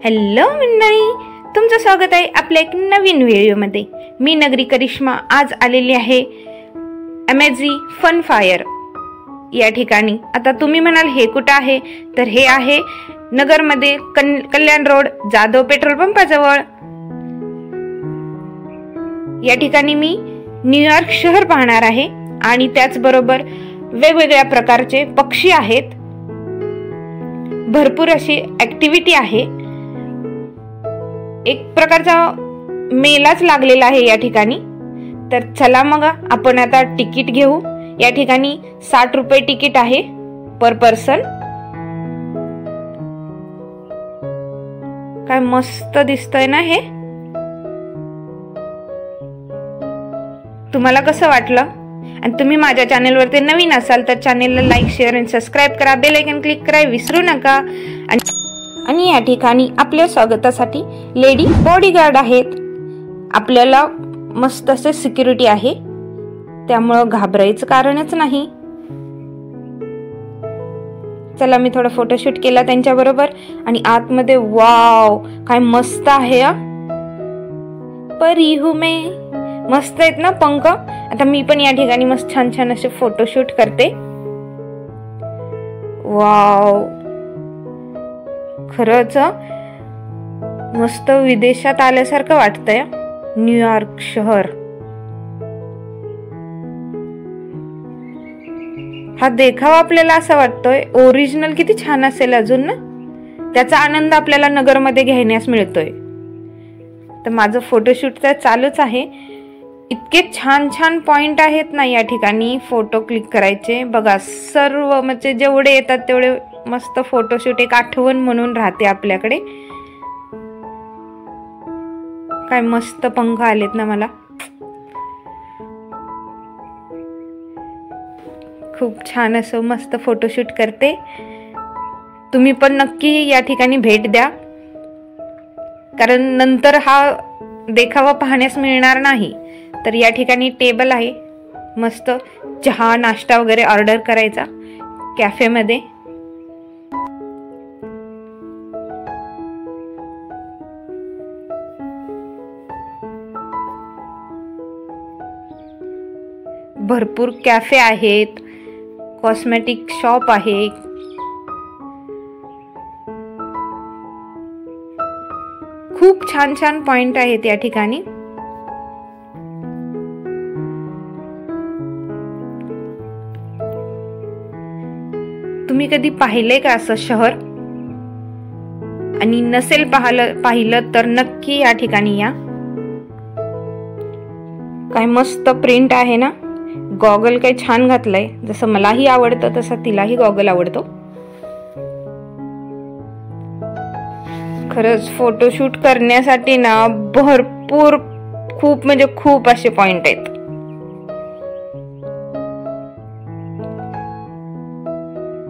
Hello मंडळी, तुमचं स्वागत आहे आपल्या एक नवीन व्हिडिओमध्ये। मी नगरी करिश्मा आज आलेली आहे अमेझिंग फन फायर या ठिकाणी। आता तुम्ही म्हणाल हे कुठं आहे, तर हे आहे नगरमध्ये कल्याण रोड जाधव पेट्रोल पंपाजवळ। या ठिकाणी मी न्यूयॉर्क शहर पाहणार आहे आणि त्याचबरोबर वेगवेगळ्या प्रकारचे पक्षी आहेत, भरपूर अशी ऍक्टिव्हिटी आहे। एक प्रकारचा मेलाच लागलेला आहे या ठिकाणी। तर चला मग आपण आता तिकीट घेऊ। या ठिकाणी 60 रुपये तिकीट आहे पर पर्सन। काय मस्त दिसतंय ना हे, तुम्हाला कसं वाटलं? आणि तुम्ही माझ्या चॅनलवरती नवीन असाल तर चॅनलला लाईक शेअर आणि सबस्क्राइब करा, बेल आयकॉन क्लिक करायला विसरू नका। आणि या ठिकाणी आपल्या स्वागतासाठी लेडी बॉडीगार्ड आहेत, आपल्याला मस्त असे सिक्युरिटी आहे, त्यामुळे घाबरायचं कारणच नाही। चला मी थोडा फोटोशूट केला त्यांच्या बरोबर आणि आतमध्ये वाव काय मस्त आहे। परी हूं मैं, मस्त आहेत ना पंख। आता मी पण या ठिकाणी मस्त छान छान असे फोटोशूट करते। वाव, खरंच मस्त विदेशात आल्यासारखं वाटतंय न्यूयॉर्क शहर। हा देखावा आपल्याला असं वाटतोय ओरिजिनल किती छान असेल अजून ना, त्याचा आनंद आपल्याला नगरमध्ये घेण्यास मिळतोय। तर माझं फोटोशूट तर चालूच आहे। इतके छान छान पॉइंट आहेत ना या ठिकाणी फोटो क्लिक करायचे। बघा सर्व म्हणजे जेवढे येतात तेवढे मस्त फोटोशूट एक आठवण म्हणून राहते आपल्याकडे। काय मस्त पंख आलेत ना मला, खूप छान असं मस्त फोटोशूट करते। तुम्ही पण नक्की या ठिकाणी भेट द्या, कारण नंतर हा देखावा पाहण्यास मिळणार नाही। तर या ठिकाणी टेबल आहे, मस्त चहा नाश्ता वगैरे ऑर्डर करायचा कॅफेमध्ये। भरपूर कॅफे आहेत, कॉस्मेटिक शॉप आहे, खूप छान छान पॉइंट आहेत या ठिकाणी। तुम्ही कधी पाहिलंय का असं शहर? आणि नसेल पाहिलं तर नक्की या ठिकाणी या। काय मस्त प्रिंट आहे ना। गॉगल काय छान घातलंय, जसं मलाही आवडतं तसं तिलाही गॉगल आवडतो। खरंच फोटोशूट करण्यासाठी ना भरपूर खूप म्हणजे खूप असे पॉइंट आहेत।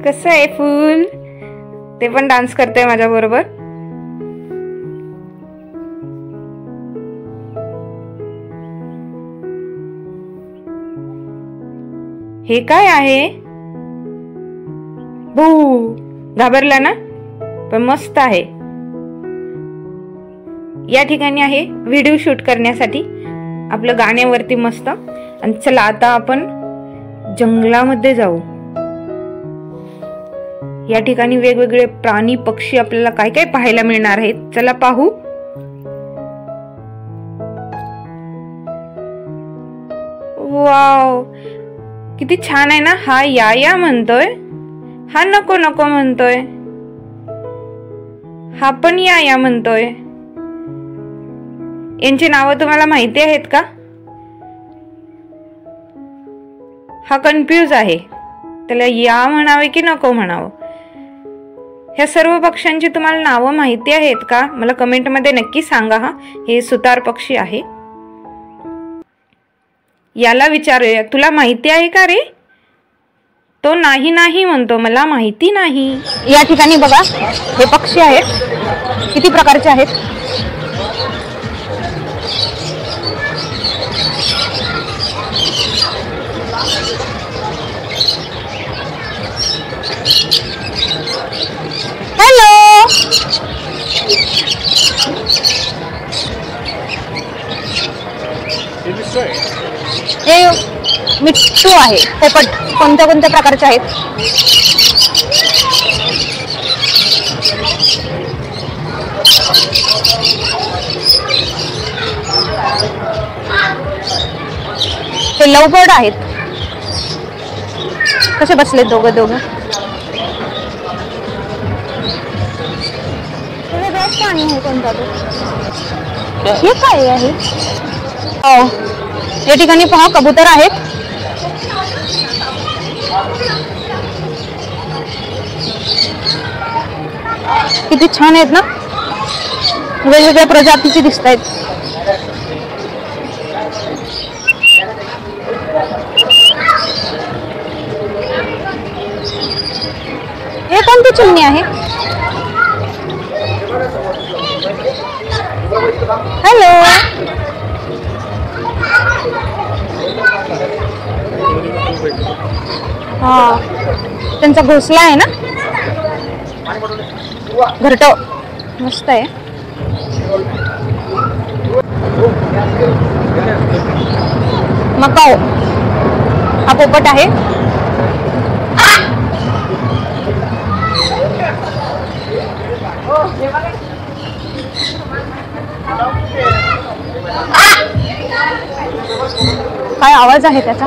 कसं आहे फुल, ते पण डान्स करते माझ्या बरोबर। हे काय आहे? भू, घाबरला ना? पण मस्त आहे। या ठिकाणी आहे व्हिडिओ शूट करण्यासाठी, आपलं गाण्यावरती मस्त। आणि चला आता आपण जंगलामध्ये जाऊ। या ठिकाणी वेगवेगळे प्राणी पक्षी आपल्याला काय काय पाहायला मिळणार आहेत, चला पाहू। वाव, किती छान आहे ना। हा या या म्हणतोय, हा नको नको म्हणतोय, हा पण या या म्हणतोय। यांची नावं तुम्हाला माहिती आहेत का? हा कन्फ्यूज आहे, त्याला या म्हणावे की नको म्हणावं। ह्या सर्व पक्ष्यांची तुम्हाला नावं माहिती आहेत का? मला कमेंटमध्ये नक्की सांगा। हा हे सुतार पक्षी आहे। याला विचारूया, तुला माहिती आहे का रे? तो नाही नाही म्हणतो, मला माहिती नाही। या ठिकाणी बघा हे पक्षी आहेत, किती प्रकारचे आहेत। हॅलो, मिट्टू आहे, पोपट कोणत्या कोणत्या प्रकारचे आहेत. हे लव बर्ड आहेत. कसे बसले दोघं दोघं. प्राणी आहे कोणता तो. हे काय आहे. हो, या ठिकाणी पहा कबूतर आहेत. किती छान आहेत ना, वेगवेगळ्या प्रजातीची दिसत आहेत. हे कोणती चिमणी आहे. हॅलो. हा, त्यांचा घोसला आहे ना, घरटं मस्त आहे. मकाओ हा पोपट आहे. काय आवाज आहे त्याचा.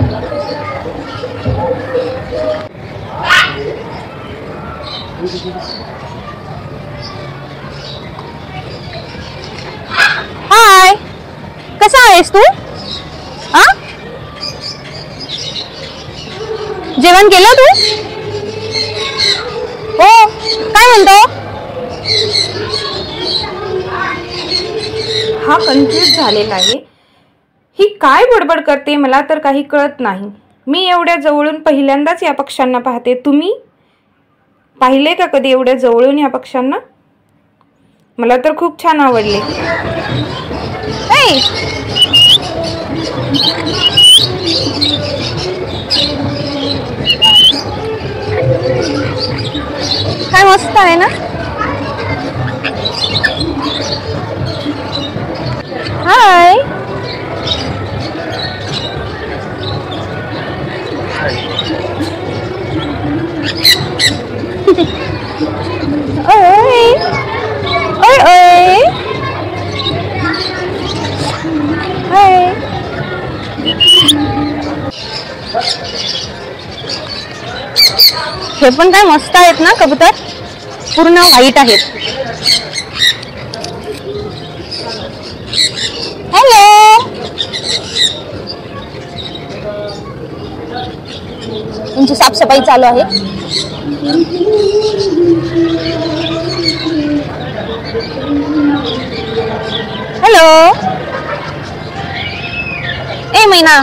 हाय, कसा आहेस तू. हा, जेवण केलं तू. हो, काय म्हणतो. हा कन्फ्यूज झालेला आहे. ही काय बडबड करते मला तर काही कळत नाही. मी एवढ्या जवळून पहिल्यांदाच या पक्ष्यांना पाहते. तुम्ही पाहिले का कधी एवढ्या जवळून या पक्ष्यांना. मला तर खूप छान आवडले. काय मस्त आहे ना. हाय. ओय ओय ओय. हाय. हे पण काय मस्त आहेत ना कबूतर, पूर्ण व्हाईट आहेत. हॅलो. तुमची साफसफाई चालू आहे. हॅलो. ए मैना,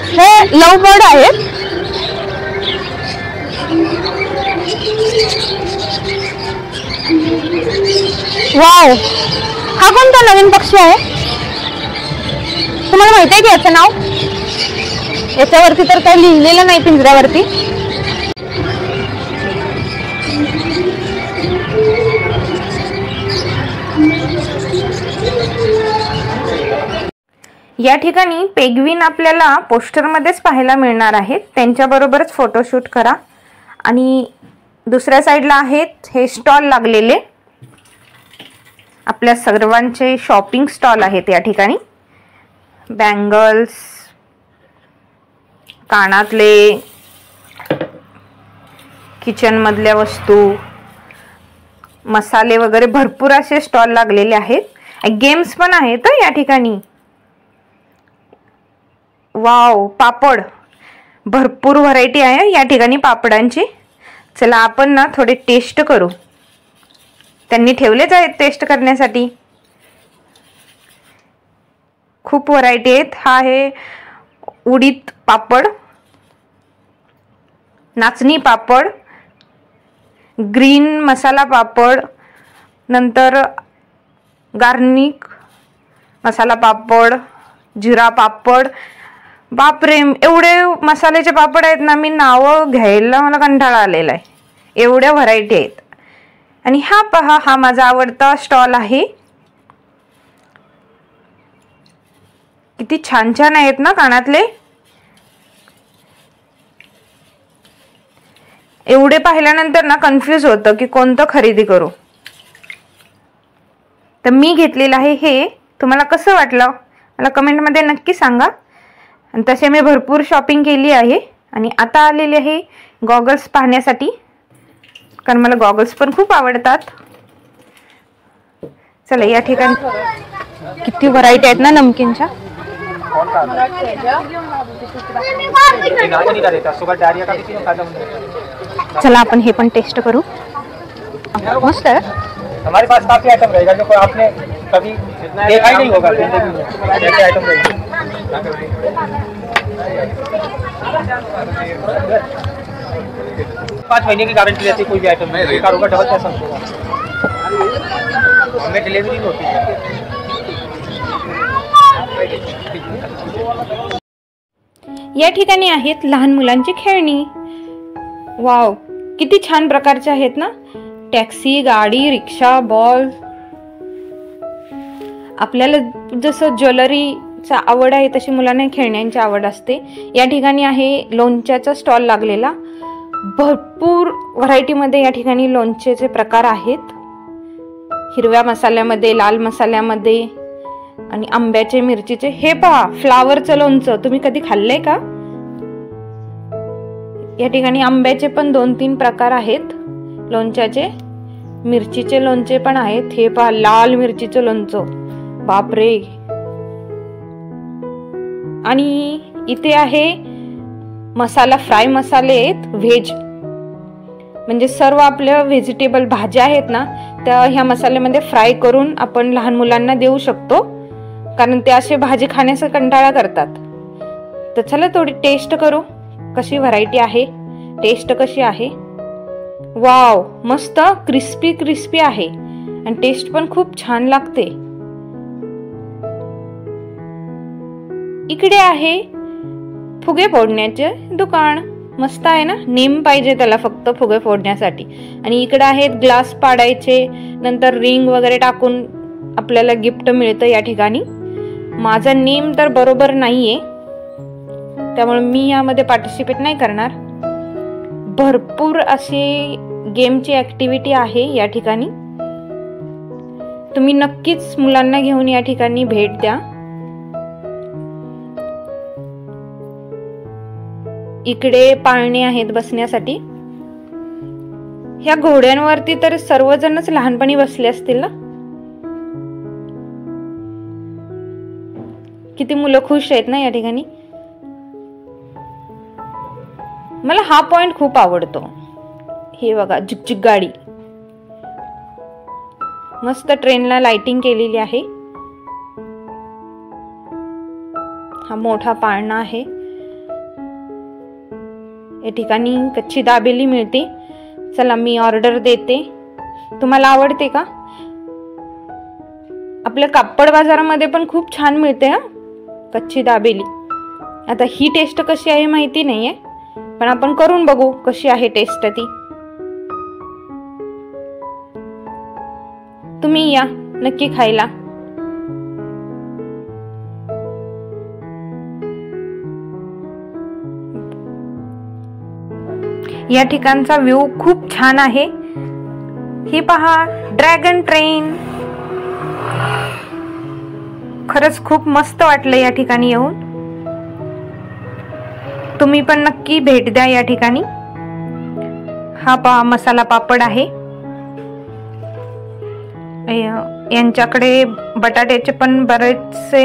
हे लव बर्ड आहे. वाव, हा कोणता नवीन पक्षी आहे. तुम्हाला माहिती आहे की याचं नाव. याच्यावरती तर काही लिहिलेलं नाही पिंजऱ्यावरती. या ठिकाणी पेंग्विन आपल्याला पोस्टरमध्येच पाहायला मिळणार आहेत. त्यांच्याबरोबरच फोटोशूट करा. आणि दुसऱ्या साईडला आहेत हे स्टॉल लागलेले. आपल्या सर्वांचे शॉपिंग स्टॉल आहेत या ठिकाणी. बँगल्स, कानातले, किचन मधल्या वस्तू, मसाले वगैरे भरपूर असे स्टॉल लागलेले आहेत. गेम्स पण आहेत या ठिकाणी. वाव, पापड, भरपूर व्हरायटी आहे या ठिकाणी पापडांची. चला आपण ना थोडे टेस्ट करू. त्यांनी ठेवलेच आहेत टेस्ट करण्यासाठी. खूप व्हरायटी आहेत. हा आहे उडीद पापड, नाचणी पापड, ग्रीन मसाला पापड, नंतर गार्लिक मसाला पापड, जिरा पापड. बापरे, एवढे मसाल्याचे पापड आहेत ना, मी नावं घ्यायला मला कंटाळा आलेला आहे. एवढ्या व्हरायटी आहेत. आणि हा पहा, हा माझा आवडता स्टॉल आहे. किती छान छान आहेत ना कानातले. एवढे पाहिल्यानंतर ना कन्फ्यूज होतं की कोणतं खरेदी करू. तर मी घेतलेलं आहे हे. तुम्हाला कसं वाटलं मला कमेंटमध्ये नक्की सांगा. आणि तसे मी भरपूर शॉपिंग केली आहे आणि आता आलेली आहे गॉगल्स पाहण्यासाठी, कारण मला गॉगल्स पण खूप आवडतात. चला या ठिकाणी किती व्हरायटी आहेत ना नमकीनच्या. चला आपण हे पण टेस्ट करू. मस्त आहे. हमारे पास काफी आइटम रहेगा जो आपने कभी देखा ही नहीं होगा. ऐसे आइटम रहेंगे. 5 महीने की गारंटी रहती है कोई भी आइटम में. कार होगा डबल पैसा होगा. हमें डिलीवरी होती है. या ठिकाणी आहेत लहान मुलांची खेळणी. वाव, किती छान प्रकारचे आहेत ना. टॅक्सी, गाडी, रिक्षा, बॉल. आपल्याला जसं ज्वेलरीचा आवड आहे तशी मुलांना खेळण्यांची आवड असते. या ठिकाणी आहे लोणच्याचा स्टॉल लागलेला. भरपूर व्हरायटीमध्ये या ठिकाणी लोणचेचे प्रकार आहेत. हिरव्या मसाल्यामध्ये, लाल मसाल्यामध्ये आणि आंब्याचे, मिरचीचे. हे पहा फ्लावरचं लोणचं. तुम्ही कधी खाल्लंय का? या ठिकाणी आंब्याचे पण 2-3 प्रकार आहेत लोणच्याचे. मिरचीचे लोणचे पण आहेत. हे पहा लाल मिरचीचं लोणचं. बापरे. आणि इथे आहे मसाला फ्राय मसाले आहेत व्हेज. म्हणजे सर्व आपल्या व्हेजिटेबल भाज्या आहेत ना त्या ह्या मसाल्यामध्ये फ्राय करून आपण लहान मुलांना देऊ शकतो, कारण ते असे भाजी खाण्याचा कंटाळा करतात. तर चला थोडी टेस्ट करू कशी व्हरायटी आहे, टेस्ट कशी आहे. वाव, मस्त क्रिस्पी क्रिस्पी आहे आणि टेस्ट पण खूप छान लागते. इकडे आहे फुगे फोडण्याचे दुकान. मस्त आहे ना. नेम पाहिजे त्याला फक्त फुगे फोडण्यासाठी. आणि इकडे आहेत ग्लास पाडायचे, नंतर रिंग वगैरे टाकून आपल्याला गिफ्ट मिळतं या ठिकाणी. माझा नेम तर बरोबर नाहीये त्यामुळे मी यामध्ये पार्टिसिपेट नाही करणार. भरपूर अशी गेमची ऍक्टिव्हिटी आहे या ठिकाणी. तुम्ही नक्कीच मुलांना घेऊन या ठिकाणी भेट द्या. इकडे पाळणे आहेत बसण्यासाठी. ह्या घोड्यांवरती तर सर्वजणच लहानपणी बसले असतील ना. किती मुलं खुश आहेत ना या ठिकाणी. मला हा पॉइंट खूप आवडतो. हे बघा झिकझिक गाडी. मस्त ट्रेनला लाइटिंग केलेली आहे. हा मोठा पाळणा आहे. या ठिकाणी कच्ची दाबेली मिळते. चला मी ऑर्डर देते. तुम्हाला आवडते का? आपल्या कापड बाजारामध्ये पण खूप छान मिळते हा कच्ची दाबेली. आता ही टेस्ट कशी आहे माहिती नाहीये, पण आपण करून बघू कशी आहे टेस्ट ती. तुम्ही या नक्की खायला. या ठिकाणचा व्ह्यू खूप छान आहे. ही पहा ड्रॅगन ट्रेन. खरंच खूप मस्त वाटलं या ठिकाणी येऊन. तुम्ही पण नक्की भेट द्या या ठिकाणी. हा पहा मसाला पापड आहे. यांच्याकडे बटाट्याचे पण बरेचसे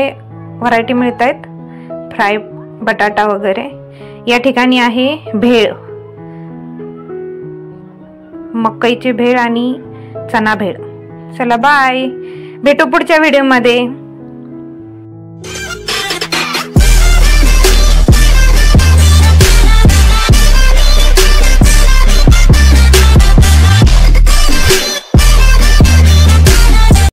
व्हरायटी मिळत आहेत. फ्राय बटाटा वगैरे. या ठिकाणी आहे भेळ, मकईची भेळ आणि चना भेळ. चला बाय, भेटू पुढच्या व्हिडिओमध्ये.